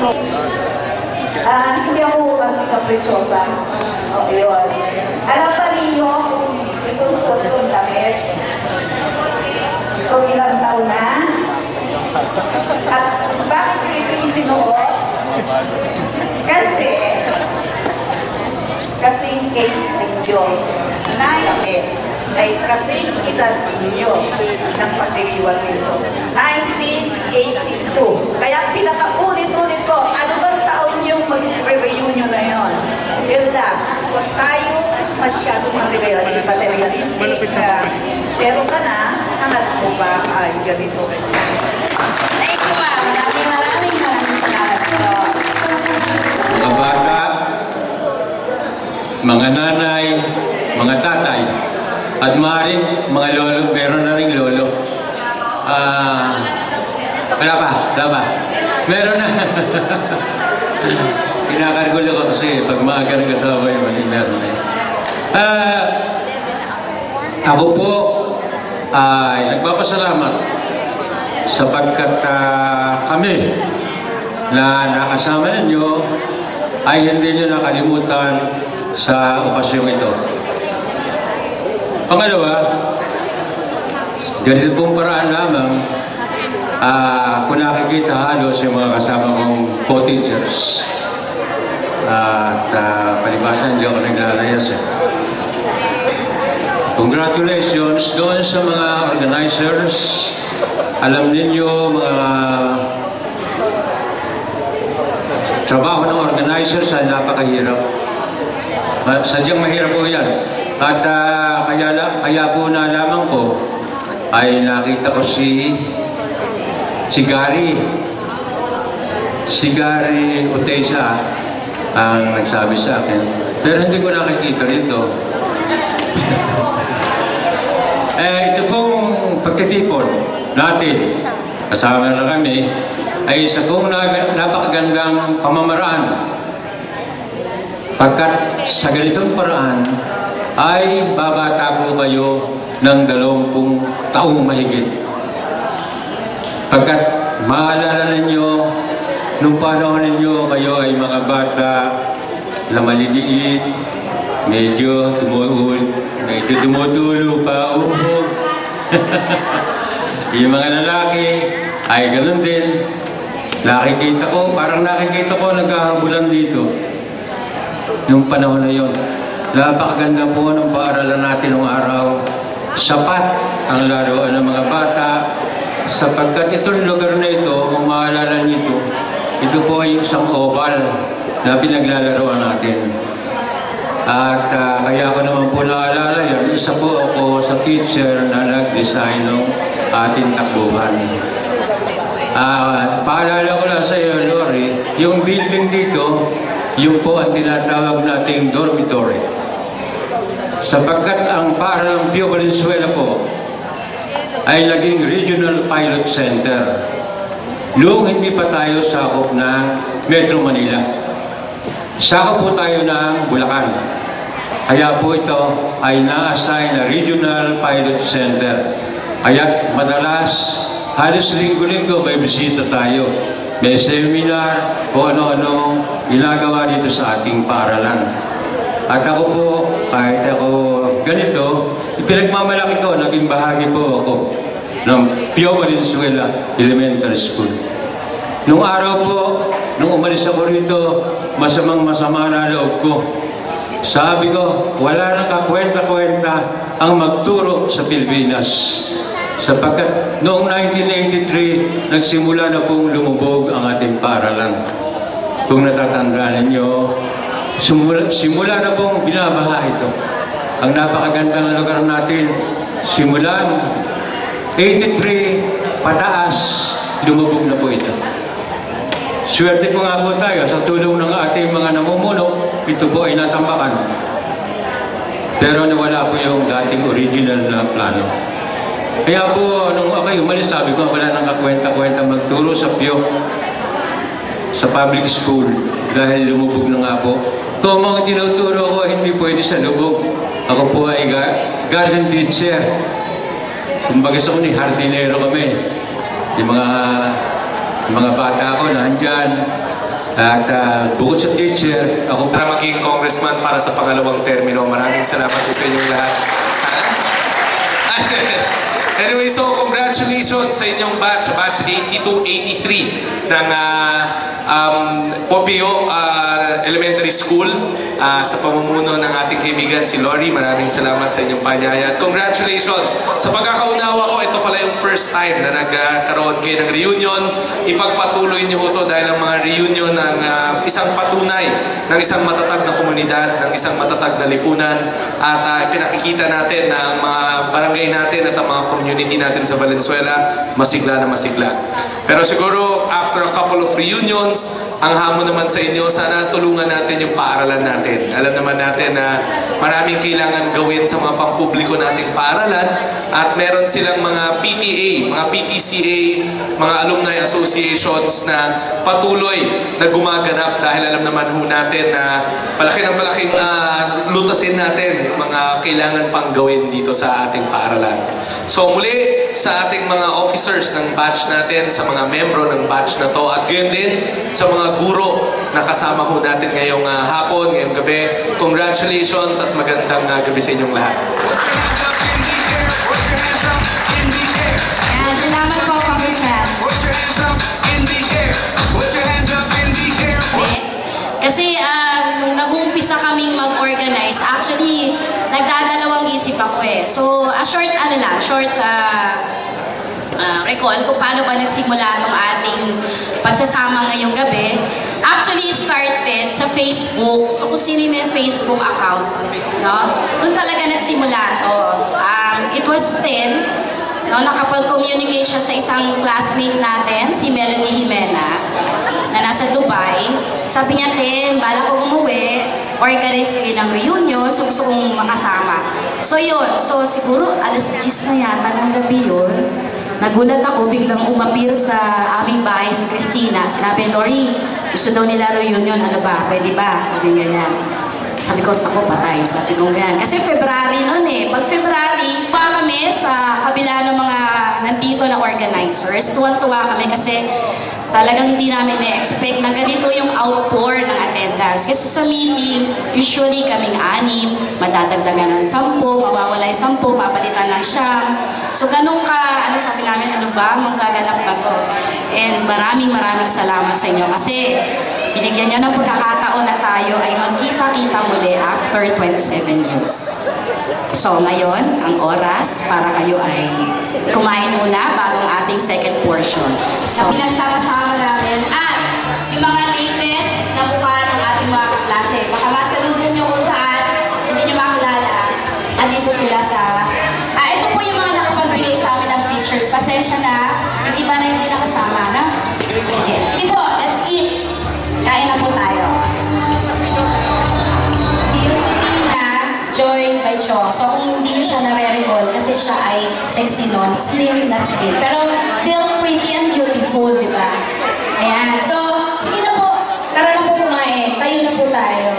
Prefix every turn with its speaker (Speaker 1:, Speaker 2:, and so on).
Speaker 1: Hindi ako kasi kaprichosa. O, yun. Alam pa ninyo kung isusot kong damit kung ilang taon na? At bakit ko ito isinuot? Kasing age ninyo. Naime ay kasing edad ninyo ng pagdiriwan nito. 1982. Kaya pinakaulit-ulit ko, ano bang taon yung mag-reunion na yun? Yun lang. Kung tayo masyadong materialistic, pero ka na, hangat mo ba ay ganito?
Speaker 2: Thank you, maraming salamat po.
Speaker 3: Mga bata, mga nanay, mga tatay, at maaaring mga lolo, meron na rin lolo. Wala pa. Meron na. Kinakargulo ko kasi pag maaga ng kasama yung meron na. Ako po ay nagpapasalamat sapagkat kami na nakasama ninyo ay hindi nyo nakalimutan sa okasyong ito. Pangalawa, ganito pong paraan lamang kung nakikita halos yung mga kasama kong co-teachers at palibasan hindi ako naglalayas. Congratulations doon sa mga organizers. Alam ninyo mga trabaho ng organizers ay napakahirap. Sadyang mahirap po yan. At kaya po nalaman ko ay nakita ko si Gary Otesa ang nagsabi sa akin. Pero hindi ko nakikita rito. Ito pong pagtitipon natin, kasama na kami, ay isa pong napakagandang pamamaraan. Pagkat sa ganitong paraan, ay babata po kayo ng 20 taong mahigit. Pagkat maalala ninyo, nung panahon ninyo kayo ay mga bata na maliliit, medyo tumutulo pa, uhog. Yung mga lalaki ay ganun din. Parang nakikita ko naghahabulan dito. Nung panahon na yun, napakaganda po ng paaralan natin ng araw. Sapat ang laruan ng mga bata sapagkat itong lugar na ito, kung maalala nito, ito po ay isang oval na pinaglalaroan natin. At kaya ko naman po naalala yun, isa po ako sa teacher na nag-design ng ating takbuhan. Paalala ko lang sa iyo, Lori, yung building dito, yung po ang tinatawag nating dormitory. Sapagkat ang paaralang Pio Valenzuela po ay naging Regional Pilot Center noong hindi pa tayo sakop ng Metro Manila. Sakop po tayo ng Bulacan. Kaya po ito ay na-assign na Regional Pilot Center. Kaya madalas, halos linggo-linggo may bisita tayo. May seminar o ano-ano ginagawa dito sa ating paaralan. At ako po, kahit ako ganito, ipinagmamalaki ko, naging bahagi po ako ng Pio Valenzuela Elementary School. Nung araw po, nung umalis ako rito, masama na loob ko. Sabi ko, wala nang kakwenta-kwenta ang magturo sa Pilipinas. Sapagkat noong 1983, nagsimula na pong lumubog ang ating paaralan. Kung natatandaan ninyo, simula na pong binabaha ito. Ang napakagandang lugar natin, simulan 83 pataas, lumubog na po ito. Swerte po nga po tayo sa tulong ng ating mga namumuno, ito po ay natambakan. Pero nawala po yung dating original na plano. Kaya po, nung ako'y umalis, sabi ko, wala nang kakwenta-kwenta magturo sa Pio, sa public school, dahil lumubog na nga po. Kung mga tinuturo ko, hindi pwede sa lubog. Ako po ay garden teacher. Kumbaga sa kuni, hardinero kami. Yung mga bata ko nandyan, At bukod sa teacher, ako
Speaker 4: Para maging congressman para sa pangalawang termino. Maraming salamat po sa inyong lahat. Anyway, so congratulations sa inyong batch 82-83 ng Popio Elementary School sa pamumuno ng ating kaibigan si Lori. Maraming salamat sa inyong panyaya. At congratulations! Sa pagkakaunawa ko, ito pala yung first time na nagkaroon kayo ng reunion. Ipagpatuloy niyo ito dahil ang mga reunion ng isang patunay ng isang matatag na komunidad, ng isang matatag na lipunan. At pinakikita natin na ang mga barangay natin at ang mga community natin sa Valenzuela, masigla na masigla. Pero siguro, after a couple of reunions, ang hamon naman sa inyo, sana tulungan natin yung paaralan natin. Alam naman natin na maraming kailangan gawin sa mga pampubliko nating paaralan at meron silang mga PTA, mga PTCA, mga alumni associations na patuloy na gumaganap dahil alam naman ho natin na palaki ng malaking lutasin natin yung mga kailangan pang gawin dito sa ating paaralan. So muli sa ating mga officers ng batch natin, sa mga membro ng batch na to at gayon din sa mga guro na kasama ho natin ngayong hapon, ngayong gabi, congratulations at magandang gabi sa inyong lahat.
Speaker 2: Yan, salamat po, Congressman. Kasi nung nag-uumpisa kaming mag-organize, actually, nagdadalawang isip ako eh. So, short recall kung paano ba nagsimula itong ating pagsasama ngayong gabi. Actually, it started sa Facebook. So, kung sino may Facebook account, no? Doon talaga nagsimula to. It was 10, no? Nakapag-communicate siya sa isang classmate natin, si Melanie Jimena, na nasa Dubai. Sabi niya, bala ko umuwi, organize kayo ng reunion, so gusto kong makasama. So yun, so siguro alas 10 na yata ng gabi yun. Nagulat ako, biglang umapir sa aming bahay si Christina. Sinabi, Lori, gusto daw nila reunion, ano ba, pwede ba? Sabi niya yan. Sabi ko, ako patay. Sabi ko ganyan. Kasi February noon eh. Pag February, pa kami sa kabila ng mga nandito na organizers. Tuwan-tuwa kami kasi talagang hindi namin na-expect na ganito yung outpour ng attendance. Kasi sa meeting, usually kaming 6, madadagdagan ng 10, mawawala yung 10, papalitan ng 9. So ganun ka, sabi namin, ano ba, magaganap ba to? And maraming salamat sa inyo kasi binigyan nyo ng pagkakataon na tayo ay magkita-kita muli after 27 years. So ngayon, ang oras para kayo ay kumain muna bagong ating second portion. So pinagsama-sama namin at yung mga latest na mukha ng ating mga klase. Baka masalubong nyo kung saan hindi nyo makilala. Andito sila sa... ito po yung mga nakapagbigay sa amin ng pictures. Pasensya na, yung iba na hindi nakasama, na? Sige po, let's eat. Kain na po tayo. Yung si Tina, Joy by Chong. So kung hindi siya nare-recall, kasi siya ay sexy nun, slim na slim. Pero still pretty and beautiful, di ba? Ayan. So, sige na po. Tara na po kumain. Tayo na po tayo.